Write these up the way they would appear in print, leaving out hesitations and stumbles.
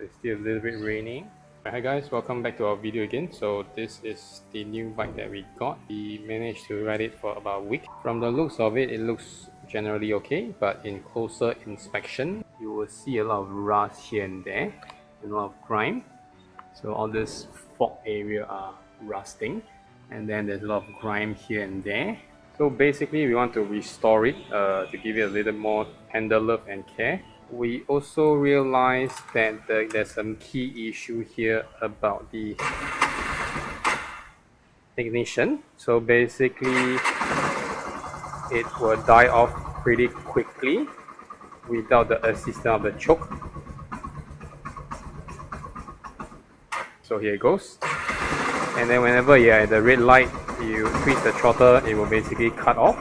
It's still a little bit raining. Hi guys, welcome back to our video again. So this is the new bike that we got. We managed to ride it for about a week. From the looks of it, it looks generally okay, but in closer inspection, you will see a lot of rust here and there, and a lot of grime. So all this fork area are rusting, and then there's a lot of grime here and there. So basically we want to restore it to give it a little more tender love and care. We also realized that there's some key issue here about the ignition. So basically it will die off pretty quickly without the assistance of the choke. So here it goes. And then whenever you're at the red light, you twist the throttle, it will basically cut off.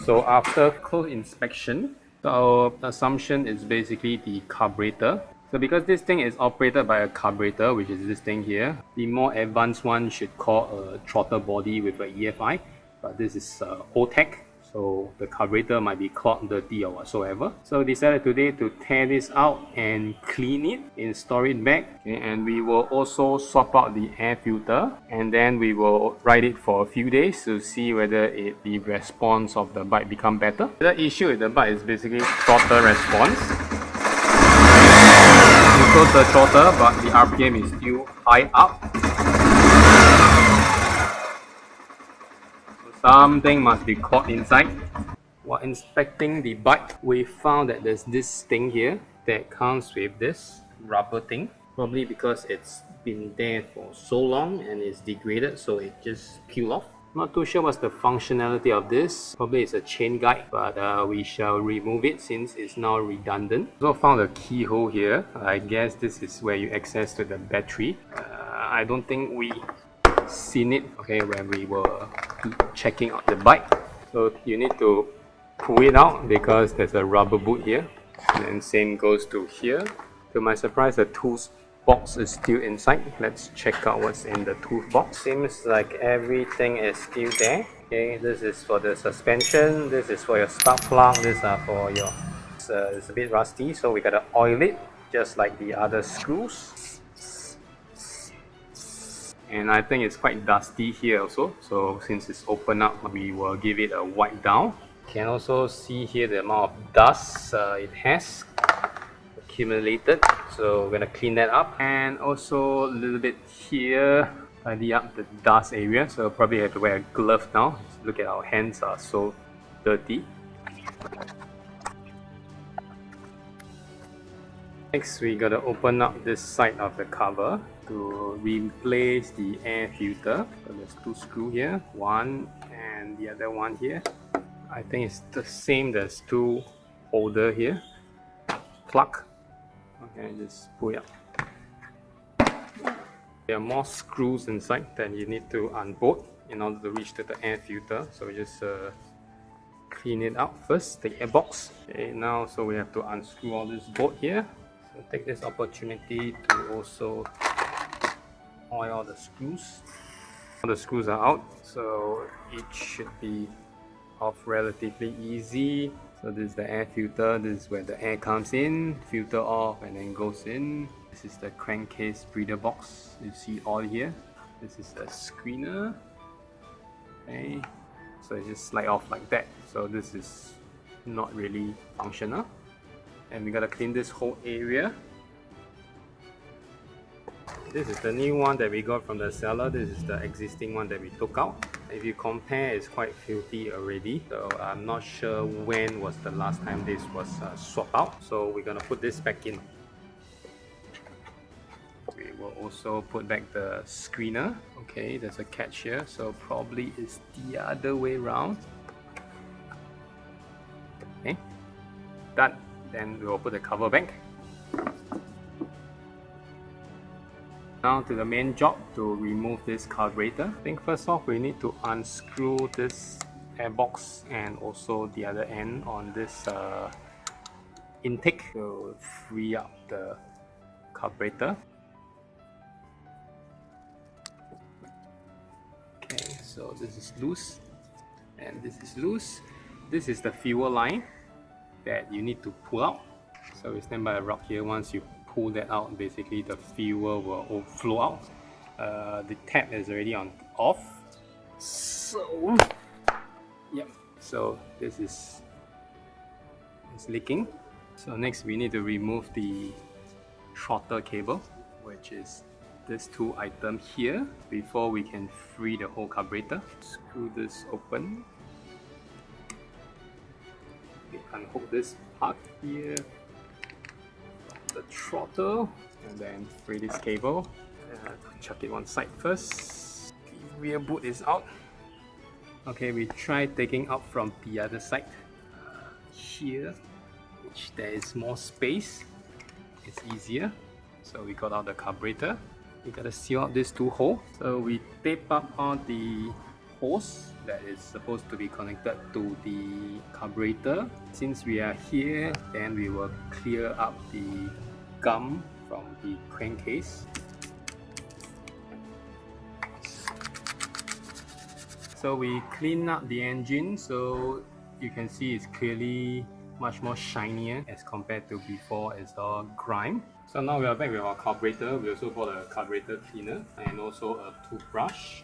So after close inspection, our assumption is basically the carburetor. So because this thing is operated by a carburetor, which is this thing here, the more advanced one should call a throttle body with a EFI, but this is old-tech. So the carburetor might be clogged, dirty or whatsoever. So we decided today to tear this out and clean it, install it back, okay, and we will also swap out the air filter, and then we will ride it for a few days to see whether the response of the bike become better. The issue with the bike is basically throttle response. You close the throttle, but the RPM is still high up. Something must be caught inside. While inspecting the bike, we found that there's this thing here that comes with this rubber thing. Probably because it's been there for so long and it's degraded, so it just peeled off. Not too sure what's the functionality of this. Probably it's a chain guide, but we shall remove it since it's now redundant. Also found a keyhole here. I guess this is where you access to the battery. I don't think we seen it, okay, when we were checking out the bike. So you need to pull it out because there's a rubber boot here, and then same goes to here. To my surprise, the tooth box is still inside. Let's check out what's in the tooth box. Seems like everything is still there. Okay, this is for the suspension, this is for your spark plug, these are for your it's a bit rusty, so we gotta oil it just like the other screws. And I think it's quite dusty here also, so since it's open up, we will give it a wipe down. You can also see here the amount of dust it has accumulated, so we're gonna clean that up. And also a little bit here, tidy up the dust area, so probably have to wear a glove now. Look at our hands are so dirty. Next, we gotta open up this side of the cover to replace the air filter. So there's two screws here, one and the other one here. I think it's the same, there's two holder here. Plug. Okay, just pull it up. There are more screws inside that you need to unbolt in order to reach to the air filter. So we just clean it out first, the air box. Okay, now so we have to unscrew all this bolt here. So take this opportunity to also oil all the screws. All the screws are out, so it should be off relatively easy. So this is the air filter, this is where the air comes in, filter off and then goes in. This is the crankcase breather box, you see all here. This is the screener. Okay, so it just slide off like that. So this is not really functional. And we gotta clean this whole area. This is the new one that we got from the seller. This is the existing one that we took out. If you compare, it's quite filthy already. So I'm not sure when was the last time this was swapped out. So we're gonna put this back in. We will also put back the screener. Okay, there's a catch here, so probably it's the other way around. Okay, done. Then we will put the cover back. Now to the main job, to remove this carburetor. I think first off we need to unscrew this air box and also the other end on this intake to free up the carburetor. Okay, so this is loose and this is loose. This is the fuel line that you need to pull out. So we stand by a rock here. Once you pull that out, basically the fuel will all flow out. The tap is already on off. So, yep. So this is leaking. So next we need to remove the throttle cable, which is this two item here, before we can free the whole carburetor. Screw this open. We unhook this part here, the throttle, and then free this cable. Chuck it one side first. The rear boot is out. Okay, we try taking out from the other side here, which there is more space. It's easier. So we got out the carburetor. We gotta seal out these two holes. So we tape up all the hose that is supposed to be connected to the carburetor. Since we are here, then we will clear up the gum from the crankcase. So we clean up the engine, so you can see it's clearly much more shinier as compared to before. It's all grime. So now we are back with our carburetor. We also bought a carburetor cleaner and also a toothbrush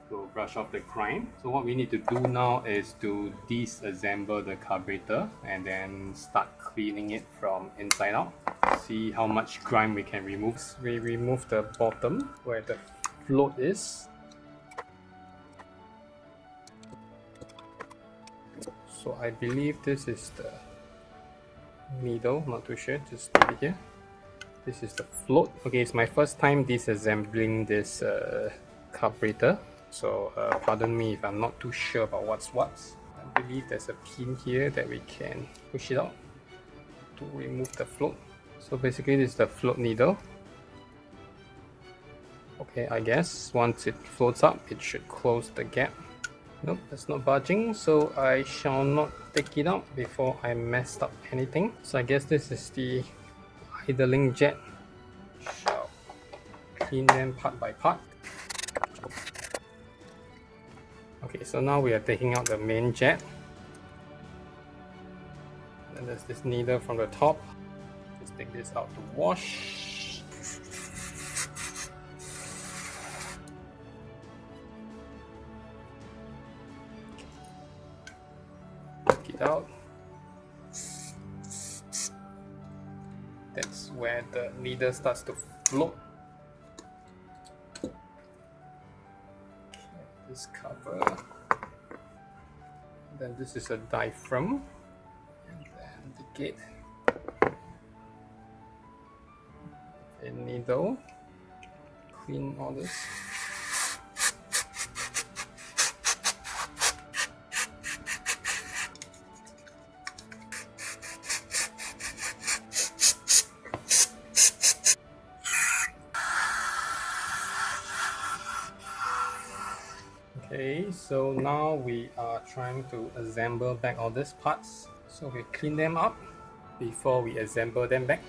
to brush off the grime. So what we need to do now is to disassemble the carburetor and then start cleaning it from inside out. See how much grime we can remove. We remove the bottom where the float is. So I believe this is the needle, not too sure, just put it here. This is the float. Okay, it's my first time disassembling this carburetor, so pardon me if I'm not too sure about what's what. I believe there's a pin here that we can push it out to remove the float. So basically this is the float needle. Okay, I guess once it floats up, it should close the gap. Nope, that's not budging, so I shall not take it out before I messed up anything. So I guess this is the idling jet. Shall clean them part by part. Okay, so now we are taking out the main jet. And there's this needle from the top. Just take this out to wash. Out. That's where the needle starts to float. This cover. And then this is a diaphragm. And then the gate. A needle. Clean all this. Okay, so now we are trying to assemble back all these parts. So we clean them up before we assemble them back.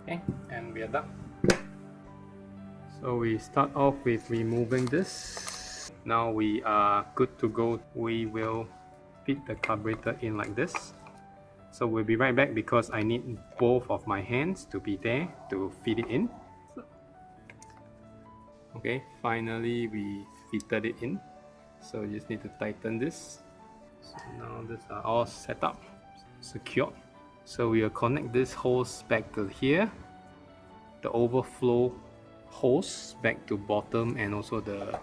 Okay, and we are done. So we start off with removing this. Now we are good to go. We will fit the carburetor in like this. So we'll be right back because I need both of my hands to be there to fit it in. Okay, finally we fitted it in. So you just need to tighten this. So now these are all set up, secured. So we will connect this hose back to here, the overflow hose back to bottom, and also the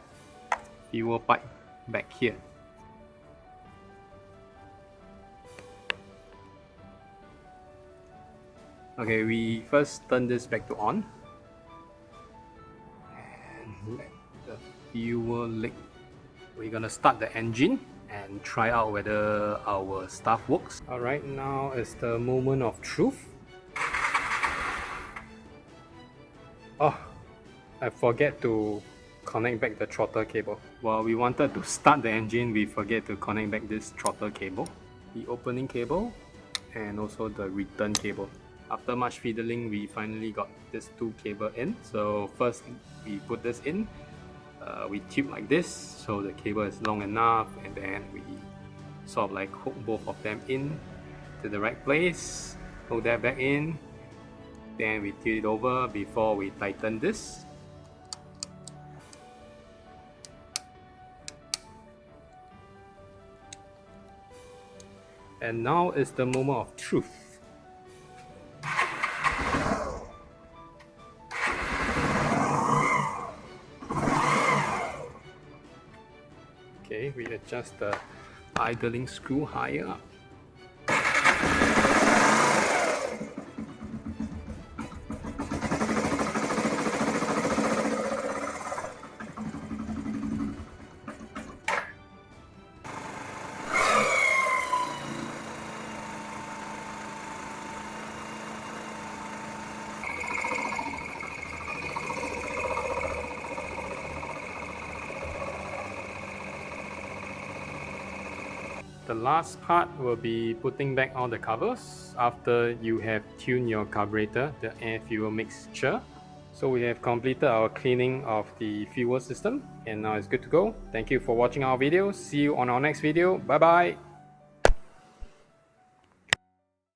fuel pipe back here. Okay, we first turn this back to on and let the fuel leak. We're gonna start the engine and try out whether our stuff works. Alright, now is the moment of truth. Oh, I forget to connect back the throttle cable. While we wanted to start the engine, we forget to connect back this throttle cable, the opening cable, and also the return cable. After much fiddling, we finally got this two cable in. So first we put this in, we tube like this so the cable is long enough, and then we sort of like hook both of them in to the right place, hold that back in, then we tilt it over before we tighten this. And now is the moment of truth. Okay, we adjust the idling screw higher up. The last part will be putting back all the covers after you have tuned your carburetor, the air-fuel mixture. So we have completed our cleaning of the fuel system and now it's good to go. Thank you for watching our video. See you on our next video. Bye bye.